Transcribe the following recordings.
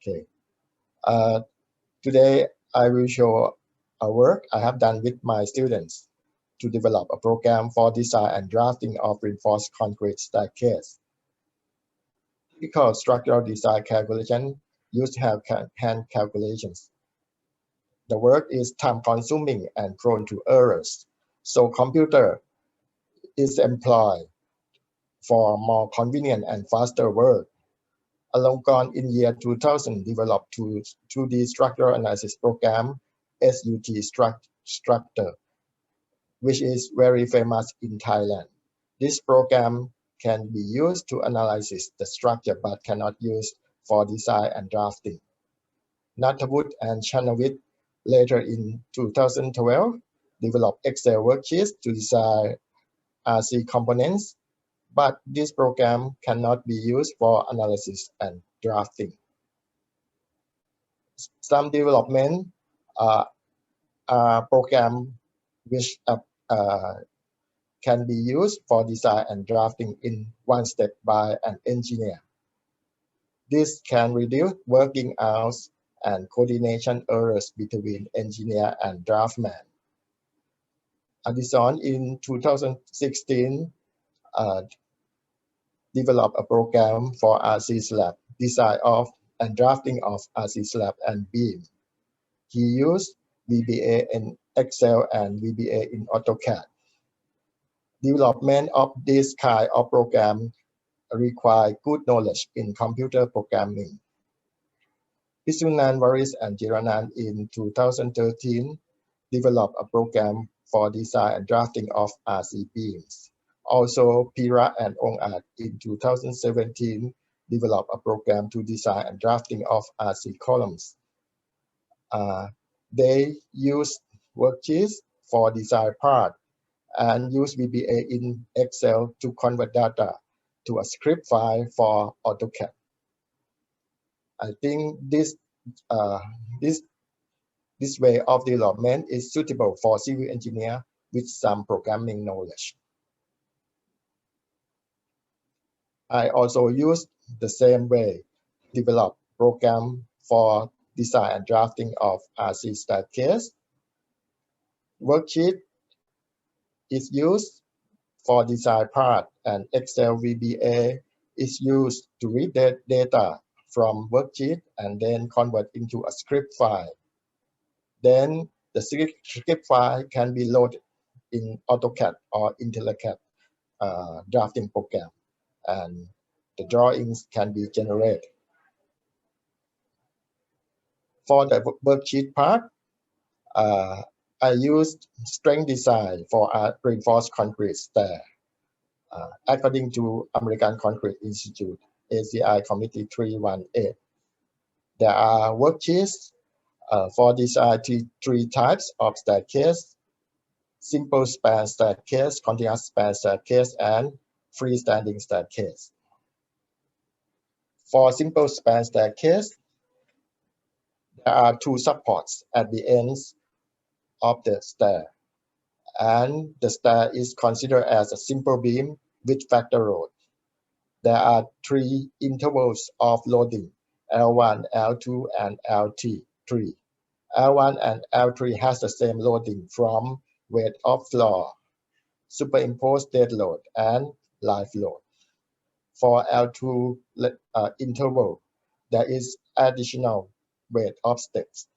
Okay. Today I will show a work I have done with my students to develop a program for design and drafting of reinforced concrete staircase. Typical structural design calculation used to have hand calculations. The work is time-consuming and prone to errors, so computer is employed for more convenient and faster work. Alongon in year 2000 developed 2D structural analysis program SUT Structure, which is very famous in Thailand. This program can be used to analyze the structure but cannot use for design and drafting. Nathavut and Chanavit later in 2012 developed Excel worksheets to design RC components, but this program cannot be used for analysis and drafting. Some development are programs which can be used for design and drafting in one step by an engineer. This can reduce working hours and coordination errors between engineer and draftsman. Addison in 2016 developed a program for RC slab, design of and drafting of RC slab and beam. He used VBA in Excel and VBA in AutoCAD. Development of this kind of program require good knowledge in computer programming. Isunan, Varis, and Jiranan in 2013 developed a program for design and drafting of RC beams. Also, Pira and Ongad in 2017 developed a program to design and drafting of RC columns. They use worksheets for design part and use VBA in Excel to convert data to a script file for AutoCAD. I think this way of development is suitable for civil engineer with some programming knowledge. I also use the same way to develop program for design and drafting of RC staircase. Worksheet is used for design part, and Excel VBA is used to read the data from worksheet and then convert into a script file. Then the script file can be loaded in AutoCAD or IntelliCAD drafting program, and the drawings can be generated. For the worksheet part, I used strength design for a reinforced concrete stair. According to American Concrete Institute, ACI Committee 318, there are worksheets for design three types of staircase: simple span staircase, continuous span staircase, and freestanding staircase. For simple span staircase, there are two supports at the ends of the stair, and the stair is considered as a simple beam with factor load. There are three intervals of loading: L1, L2, and L3. L1 and L3 has the same loading from weight of floor, superimposed dead load, and live load. For L2 interval, there is additional weight of sticks.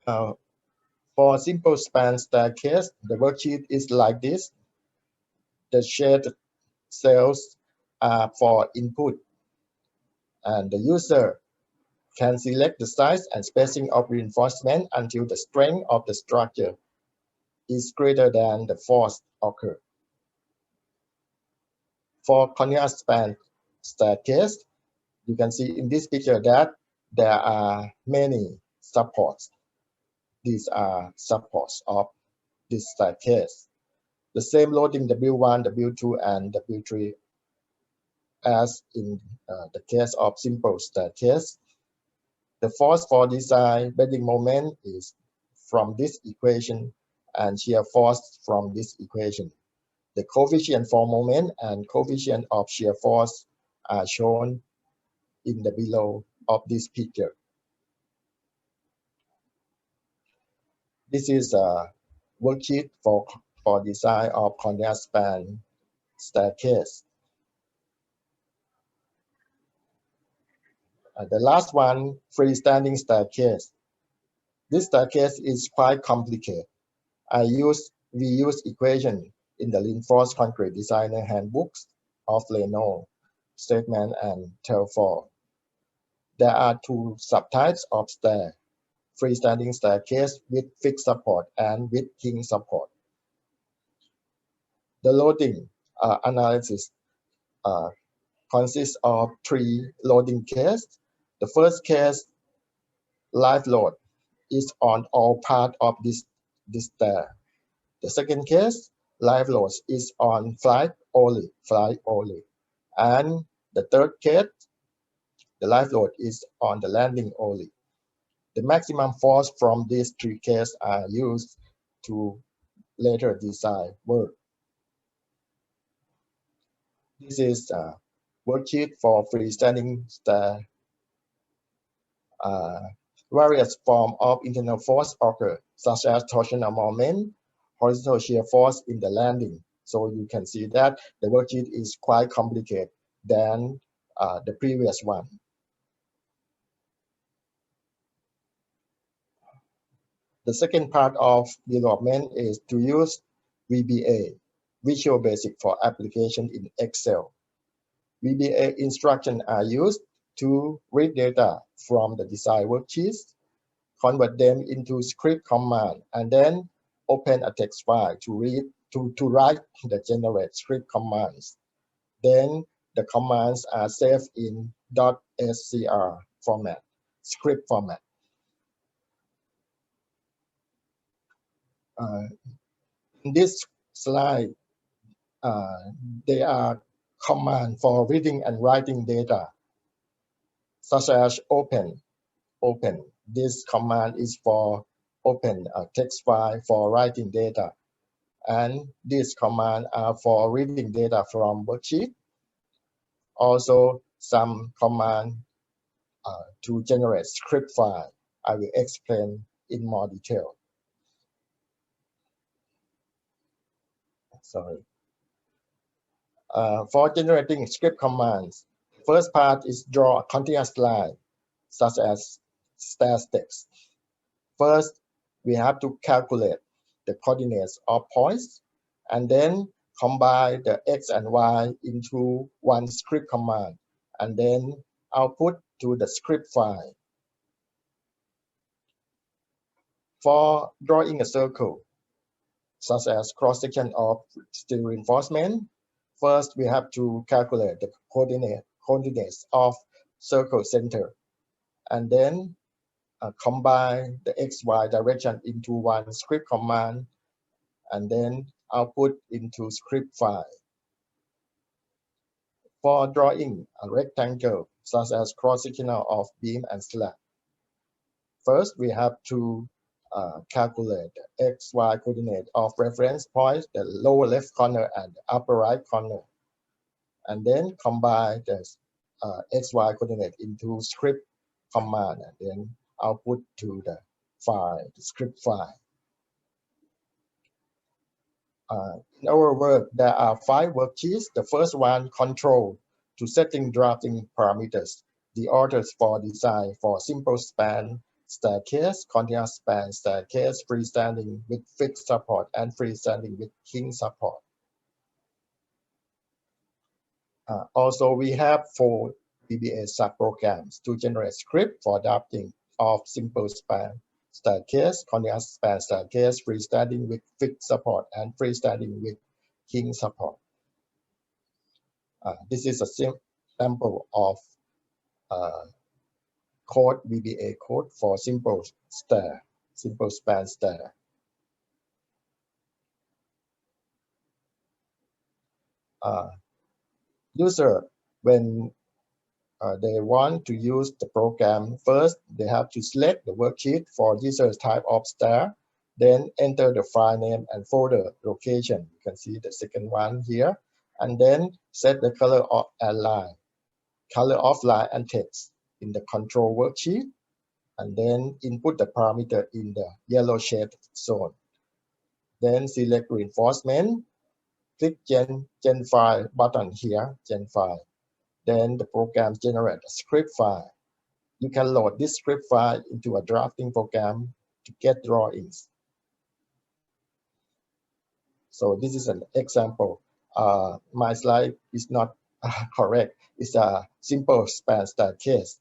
For simple span staircase, the worksheet is like this. The shaded cells are for input, and the user can select the size and spacing of reinforcement until the strength of the structure is greater than the force occurred. For continuous span staircase, you can see in this picture that there are many supports. These are supports of this staircase. The same loading W1, W2, and W3 as in the case of simple staircase. The force for design bending moment is from this equation, and shear force from this equation. The coefficient for moment and coefficient of shear force are shown in the below of this picture. This is a worksheet for design of continuous span staircase. The last one, freestanding staircase. This staircase is quite complicated. We use equation in the reinforced concrete designer handbooks of Leno, Statement, and Telford. There are two subtypes of stair: freestanding staircase with fixed support and with king support. The loading analysis consists of three loading cases. The first case, live load, is on all parts of this stair. The second case, live load, is on flight only. And the third case, the live load is on the landing only. The maximum force from these three cases are used to later design work. This is a worksheet for freestanding stair. Various forms of internal force occur, such as torsional moment, horizontal shear force in the landing. So you can see that the worksheet is quite complicated than the previous one. The second part of development is to use VBA, Visual Basic for application in Excel. VBA instructions are used to read data from the design worksheets, convert them into script command, and then open a text file to write the generate script commands. Then the commands are saved in .scr format, script format. In this slide, there are commands for reading and writing data, such as open. This command is for open a text file for writing data. And this command are for reading data from worksheet. Also, some command to generate script file. I will explain in more detail. Sorry. For generating script commands, first part is draw a continuous line, such as statistics. First, we have to calculate the coordinates of points, and then combine the x and y into one script command, and then output to the script file. For drawing a circle, such as cross-section of steel reinforcement, first we have to calculate the coordinates of circle center, and then combine the XY direction into one script command, and then output into script file. For drawing a rectangle, such as cross-sectional of beam and slab, first we have to calculate the XY coordinate of reference points, the lower left corner and the upper right corner, and then combine the XY coordinate into script command, and then output to the file, the script file. In our work, there are 5 worksheets. The first one, control to setting drafting parameters. The orders for design for simple span staircase, continuous span staircase, freestanding with fixed support, and freestanding with king support. Also, we have 4 VBA subprograms to generate script for drafting of simple span staircase, continuous span staircase, freestanding with fixed support, and freestanding with king support. This is a sample of code, VBA code for simple span stair. User, when they want to use the program, first they have to select the worksheet for user's type of stair, then enter the file name and folder location. You can see the second one here, and then set the color of a line. color of line and text in the control worksheet, and then input the parameter in the yellow shade zone. Then select reinforcement, click Gen file button here, Gen file. Then the program generates a script file. You can load this script file into a drafting program to get drawings. So this is an example. My slide is not correct. It's a simple span staircase.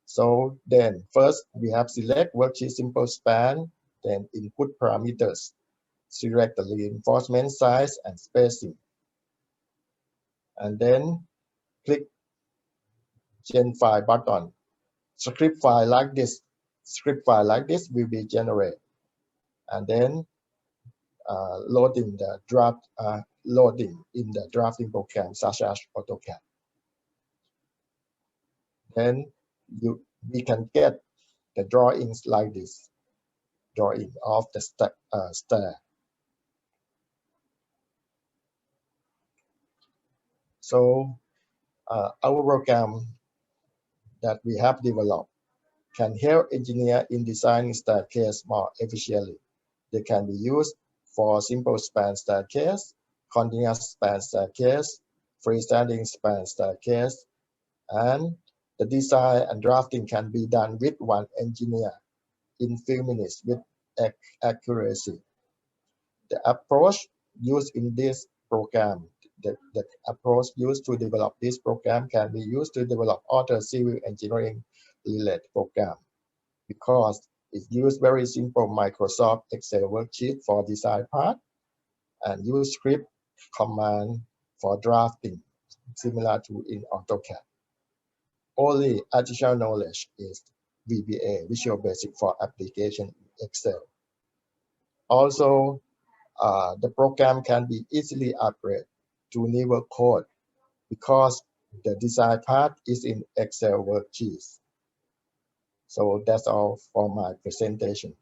So then first we have select worksheet simple span, then input parameters, select the reinforcement size and spacing, and then click Gen file button. Script file like this will be generated, and then loading in the drafting program such as AutoCAD. Then we can get the drawings like this, drawing of the stair. So our program that we have developed can help engineers in designing staircase more efficiently. They can be used for simple span staircase, continuous span staircase, freestanding span staircase, and the design and drafting can be done with one engineer in few minutes with accuracy. The approach used in this program, the approach used to develop this program can be used to develop other civil engineering related program, because it uses very simple Microsoft Excel worksheet for design part and use script command for drafting, similar to in AutoCAD. Only additional knowledge is VBA, Visual Basic for application in Excel. Also, the program can be easily upgraded to newer code because the design part is in Excel worksheets. So that's all for my presentation.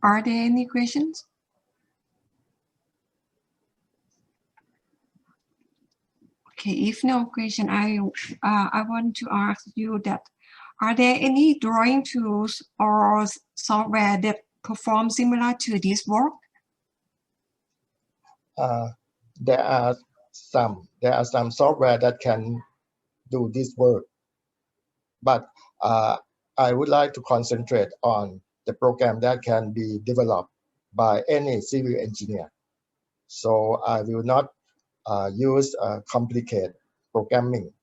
Are there any questions? Okay, if no question, I want to ask you that, are there any drawing tools or software that perform similar to this work? There are some software that can do this work, but I would like to concentrate on the program that can be developed by any civil engineer. So I will not use complicated programming.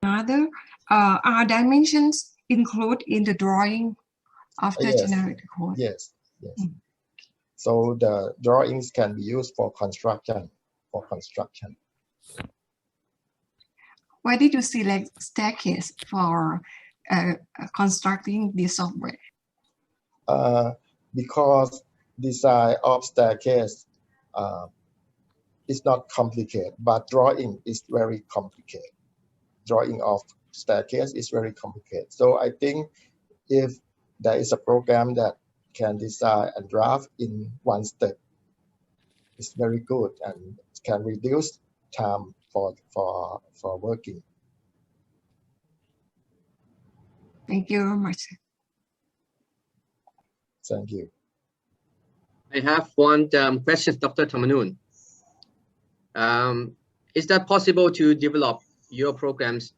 Are dimensions included in the drawing of the generated code? Yes. So the drawings can be used for construction. Why did you select staircase for constructing this software? Because design of staircase is not complicated, but drawing is very complicated. Drawing of staircase is very complicated. So I think if there is a program that can design and draft in one step, it's very good and can reduce time for working. Thank you very much. Thank you. I have one question, Dr. Thumanoon. Is that possible to develop your programs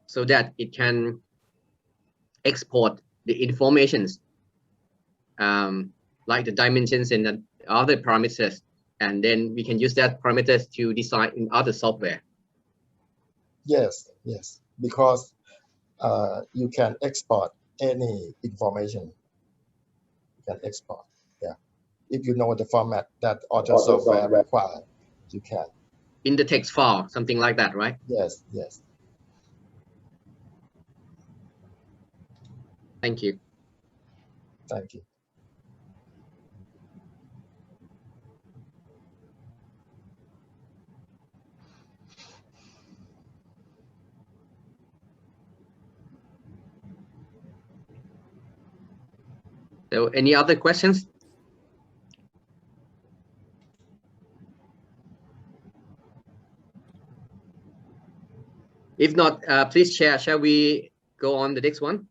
so that it can export the informations like the dimensions and the other parameters, and then we can use that parameters to design in other software? Yes, because you can export any information. You can export, if you know the format that other software requires, you can. In the text file, something like that, right? Yes. Thank you. Thank you. So any other questions? If not, please share. Shall we go on the next one?